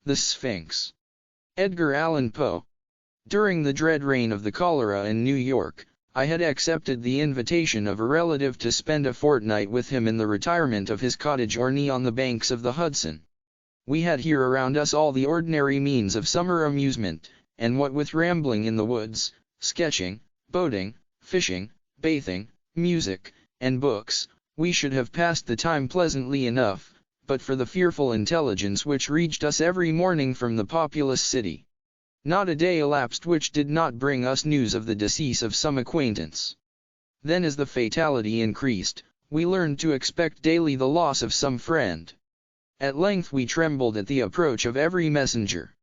The Sphinx. Edgar Allan Poe. During the dread reign of the cholera in New York, I had accepted the invitation of a relative to spend a fortnight with him in the retirement of his cottage Orney on the banks of the Hudson. We had here around us all the ordinary means of summer amusement, and what with rambling in the woods, sketching, boating, fishing, bathing, music, and books, we should have passed the time pleasantly enough, but for the fearful intelligence which reached us every morning from the populous city. Not a day elapsed which did not bring us news of the decease of some acquaintance. Then as the fatality increased, we learned to expect daily the loss of some friend. At length we trembled at the approach of every messenger.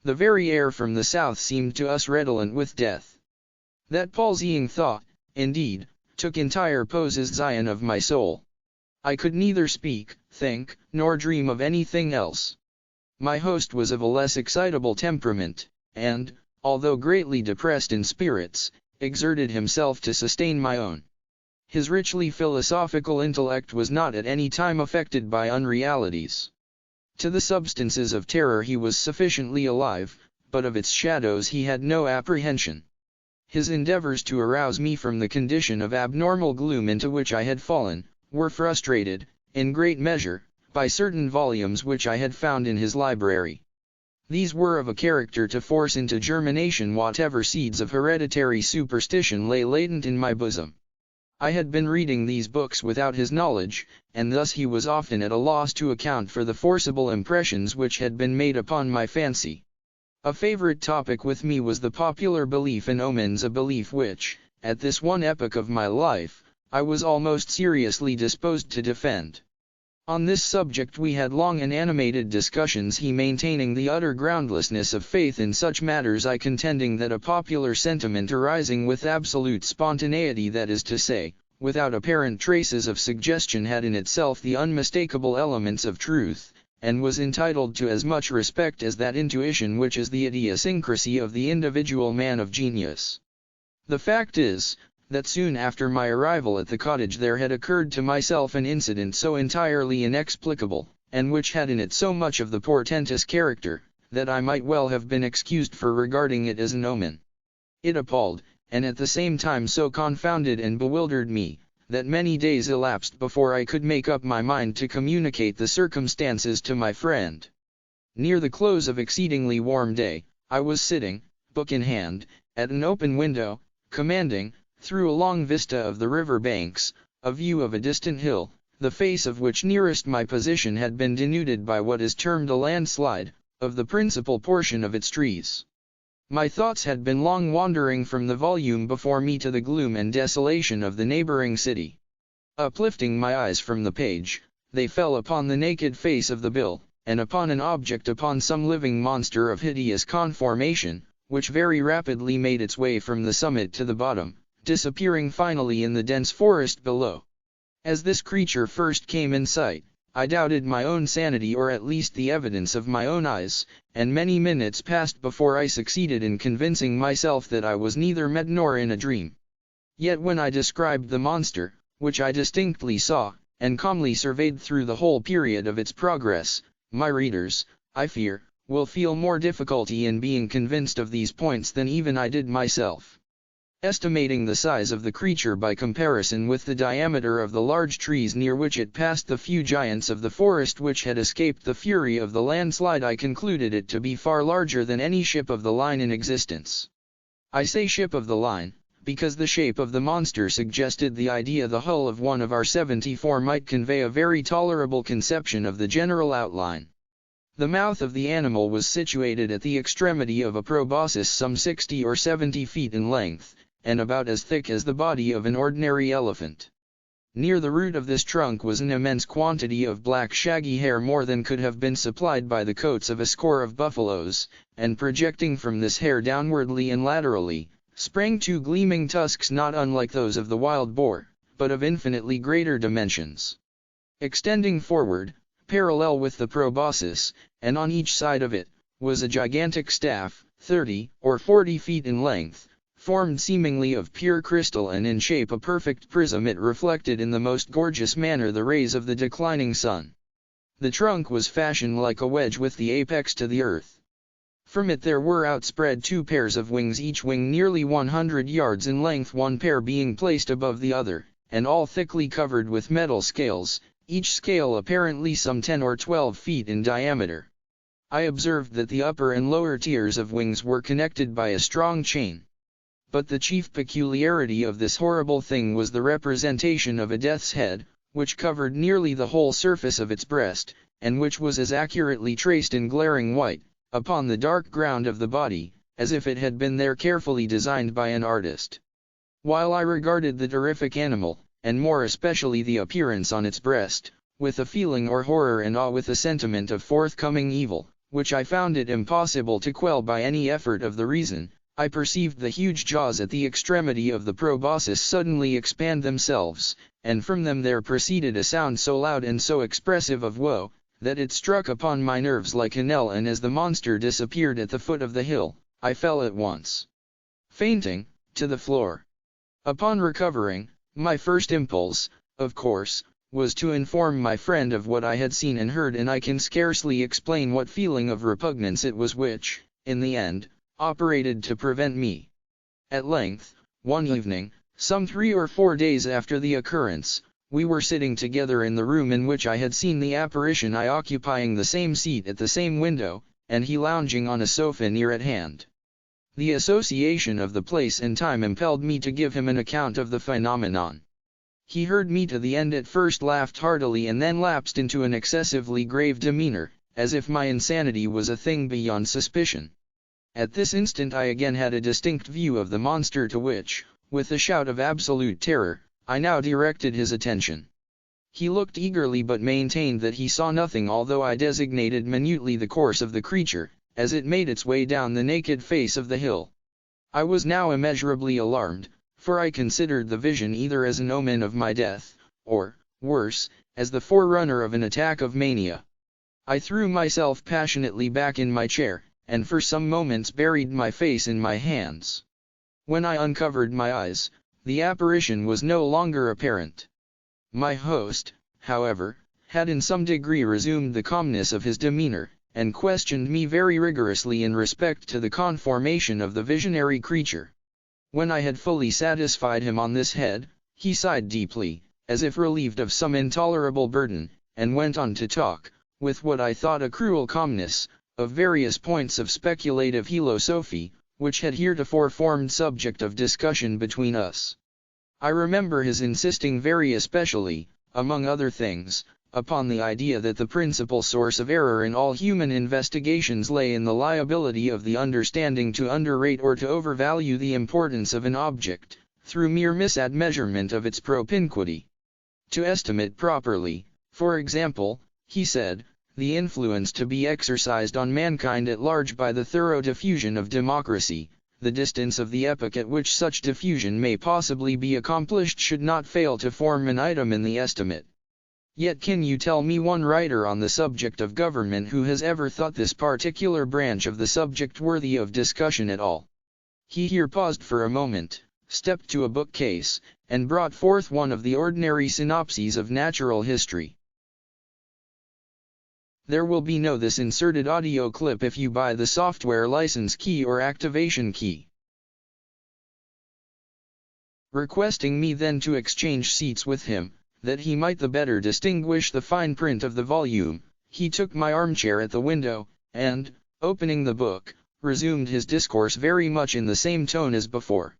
The very air from the south seemed to us redolent with death. That palsying thought, indeed, took entire possession of my soul. I could neither speak, think, nor dream of anything else. My host was of a less excitable temperament, and, although greatly depressed in spirits, exerted himself to sustain my own. His richly philosophical intellect was not at any time affected by unrealities. To the substances of terror he was sufficiently alive, but of its shadows he had no apprehension. His endeavors to arouse me from the condition of abnormal gloom into which I had fallen, were frustrated, in great measure, by certain volumes which I had found in his library. These were of a character to force into germination whatever seeds of hereditary superstition lay latent in my bosom. I had been reading these books without his knowledge, and thus he was often at a loss to account for the forcible impressions which had been made upon my fancy. A favorite topic with me was the popular belief in omens, a belief which, at this one epoch of my life, I was almost seriously disposed to defend. On this subject we had long and animated discussions, he maintaining the utter groundlessness of faith in such matters, I contending that a popular sentiment arising with absolute spontaneity, that is to say, without apparent traces of suggestion, had in itself the unmistakable elements of truth, and was entitled to as much respect as that intuition which is the idiosyncrasy of the individual man of genius. The fact is, that soon after my arrival at the cottage there had occurred to myself an incident so entirely inexplicable, and which had in it so much of the portentous character, that I might well have been excused for regarding it as an omen. It appalled, and at the same time so confounded and bewildered me, that many days elapsed before I could make up my mind to communicate the circumstances to my friend. Near the close of exceedingly warm day, I was sitting, book in hand, at an open window, commanding, through a long vista of the river banks, a view of a distant hill, the face of which nearest my position had been denuded by what is termed a landslide, of the principal portion of its trees. My thoughts had been long wandering from the volume before me to the gloom and desolation of the neighboring city. Uplifting my eyes from the page, they fell upon the naked face of the bill, and upon an object, upon some living monster of hideous conformation, which very rapidly made its way from the summit to the bottom, disappearing finally in the dense forest below. As this creature first came in sight, I doubted my own sanity, or at least the evidence of my own eyes, and many minutes passed before I succeeded in convincing myself that I was neither mad nor in a dream. Yet when I described the monster, which I distinctly saw, and calmly surveyed through the whole period of its progress, my readers, I fear, will feel more difficulty in being convinced of these points than even I did myself. Estimating the size of the creature by comparison with the diameter of the large trees near which it passed, the few giants of the forest which had escaped the fury of the landslide, I concluded it to be far larger than any ship of the line in existence. I say ship of the line, because the shape of the monster suggested the idea the hull of one of our 74 might convey a very tolerable conception of the general outline. The mouth of the animal was situated at the extremity of a proboscis some 60 or 70 feet in length, and about as thick as the body of an ordinary elephant. Near the root of this trunk was an immense quantity of black shaggy hair, more than could have been supplied by the coats of a score of buffaloes, and projecting from this hair downwardly and laterally, sprang two gleaming tusks not unlike those of the wild boar, but of infinitely greater dimensions. Extending forward, parallel with the proboscis, and on each side of it, was a gigantic staff, 30 or 40 feet in length, formed seemingly of pure crystal and in shape a perfect prism. It reflected in the most gorgeous manner the rays of the declining sun. The trunk was fashioned like a wedge with the apex to the earth. From it there were outspread 2 pairs of wings, each wing nearly 100 yards in length, one pair being placed above the other, and all thickly covered with metal scales, each scale apparently some 10 or 12 feet in diameter. I observed that the upper and lower tiers of wings were connected by a strong chain. But the chief peculiarity of this horrible thing was the representation of a death's head, which covered nearly the whole surface of its breast, and which was as accurately traced in glaring white, upon the dark ground of the body, as if it had been there carefully designed by an artist. While I regarded the terrific animal, and more especially the appearance on its breast, with a feeling or horror and awe, with a sentiment of forthcoming evil, which I found it impossible to quell by any effort of the reason, I perceived the huge jaws at the extremity of the proboscis suddenly expand themselves, and from them there proceeded a sound so loud and so expressive of woe, that it struck upon my nerves like a knell, and as the monster disappeared at the foot of the hill, I fell at once, fainting, to the floor. Upon recovering, my first impulse, of course, was to inform my friend of what I had seen and heard, and I can scarcely explain what feeling of repugnance it was which, in the end, operated to prevent me. At length, one evening, some 3 or 4 days after the occurrence, we were sitting together in the room in which I had seen the apparition, I occupying the same seat at the same window, and he lounging on a sofa near at hand. The association of the place and time impelled me to give him an account of the phenomenon. He heard me to the end, at first laughed heartily, and then lapsed into an excessively grave demeanor, as if my insanity was a thing beyond suspicion. At this instant I again had a distinct view of the monster, to which, with a shout of absolute terror, I now directed his attention. He looked eagerly, but maintained that he saw nothing, although I designated minutely the course of the creature, as it made its way down the naked face of the hill. I was now immeasurably alarmed, for I considered the vision either as an omen of my death, or, worse, as the forerunner of an attack of mania. I threw myself passionately back in my chair, and for some moments buried my face in my hands. When I uncovered my eyes, the apparition was no longer apparent. My host, however, had in some degree resumed the calmness of his demeanor, and questioned me very rigorously in respect to the conformation of the visionary creature. When I had fully satisfied him on this head, he sighed deeply, as if relieved of some intolerable burden, and went on to talk, with what I thought a cruel calmness, of various points of speculative philosophy, which had heretofore formed subject of discussion between us. I remember his insisting very especially, among other things, upon the idea that the principal source of error in all human investigations lay in the liability of the understanding to underrate or to overvalue the importance of an object, through mere misadmeasurement of its propinquity. To estimate properly, for example, he said, the influence to be exercised on mankind at large by the thorough diffusion of democracy, the distance of the epoch at which such diffusion may possibly be accomplished should not fail to form an item in the estimate. Yet can you tell me one writer on the subject of government who has ever thought this particular branch of the subject worthy of discussion at all? He here paused for a moment, stepped to a bookcase, and brought forth one of the ordinary synopses of natural history. There will be no this inserted audio clip if you buy the software license key or activation key. Requesting me then to exchange seats with him, that he might the better distinguish the fine print of the volume, he took my armchair at the window, and, opening the book, resumed his discourse very much in the same tone as before.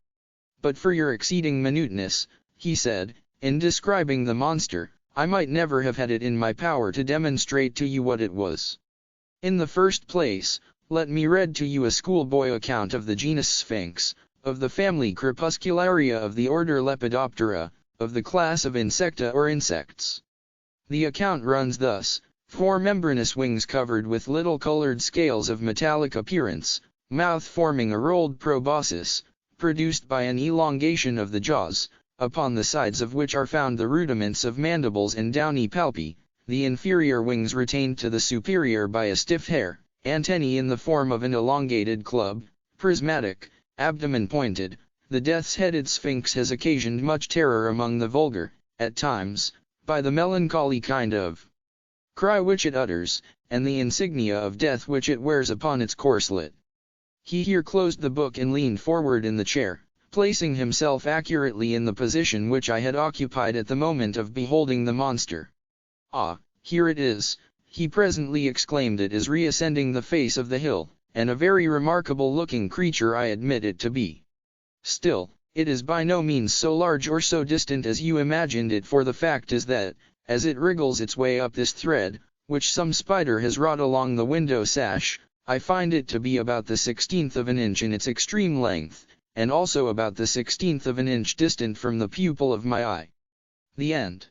But for your exceeding minuteness, he said, in describing the monster, I might never have had it in my power to demonstrate to you what it was. In the first place, let me read to you a schoolboy account of the genus Sphinx, of the family Crepuscularia, of the order Lepidoptera, of the class of Insecta or insects. The account runs thus: 4 membranous wings covered with little colored scales of metallic appearance, mouth forming a rolled proboscis, produced by an elongation of the jaws, upon the sides of which are found the rudiments of mandibles and downy palpi, the inferior wings retained to the superior by a stiff hair, antennae in the form of an elongated club, prismatic, abdomen pointed. The death's-headed sphinx has occasioned much terror among the vulgar, at times, by the melancholy kind of cry which it utters, and the insignia of death which it wears upon its corslet. He here closed the book and leaned forward in the chair, placing himself accurately in the position which I had occupied at the moment of beholding the monster. "Ah, here it is," he presently exclaimed. "It is reascending the face of the hill, and a very remarkable looking creature I admit it to be. Still, it is by no means so large or so distant as you imagined it, for the fact is that, as it wriggles its way up this thread, which some spider has wrought along the window sash, I find it to be about the 16th of an inch in its extreme length, and also about the 16th of an inch distant from the pupil of my eye." The end.